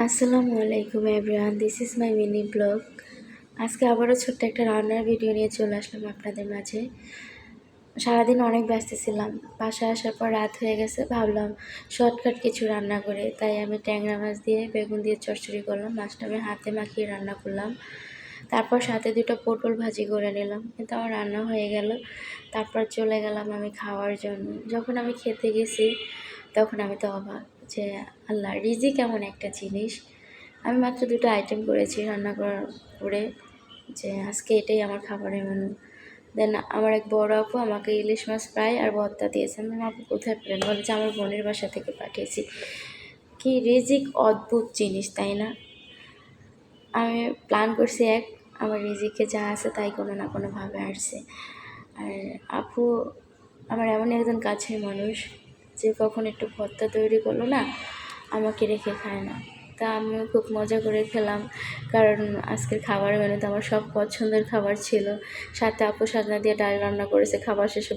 আসসালামু আলাইকুম everyone, this is my mini blog. আজকে আবারও ছোট্ট একটা রান্নার ভিডিও নিয়ে চলে আসলাম আপনাদের মাঝে। সারাদিন অনেক ব্যস্ত ছিলাম, বাসায় আসার পর রাত হয়ে গেছে, ভাবলাম শর্টকাট কিছু রান্না করে, তাই আমি ট্যাংরা মাছ দিয়ে বেগুন দিয়ে চচ্চড়ি করলাম। মাছটা আমি হাতে মাখিয়ে রান্না করলাম, তারপর সাথে দুটো পটল ভাজি করে নিলাম। কিন্তু আমার রান্না হয়ে গেল, তারপর চলে গেলাম আমি খাওয়ার জন্য। যখন আমি খেতে গেছি তখন আমি তো অবাক যে আল্লাহ, রিজিক এমন একটা জিনিস। আমি মাত্র দুটো আইটেম করেছি রান্না করে যে আজকে এটাই আমার খাবারের মেনু। দেন আমার এক বড় আপু আমাকে ইলিশ মাছ ফ্রাই আর ভর্তা দিয়েছে। আমি আপু কোথায় পেলেন? বলে যে আমার বোনের বাসা থেকে পাঠিয়েছি। কি রিজিক অদ্ভুত জিনিস, তাই না? আমি প্ল্যান করছি আমার রিজিকে যা আছে তাই কোনো না কোনোভাবে আসছে। আর আপু আমার এমন একজন কাছের মানুষ যে কখন একটু ভর্তা তৈরি করলো না, আমাকে রেখে খায় না। তা আমিও খুব মজা করে খেলাম, কারণ আজকের খাবার মেনুতে আমার সব পছন্দের খাবার ছিল। সাথে আপু সাজনা দিয়ে ডাল রান্না করেছে। খাবার শেষে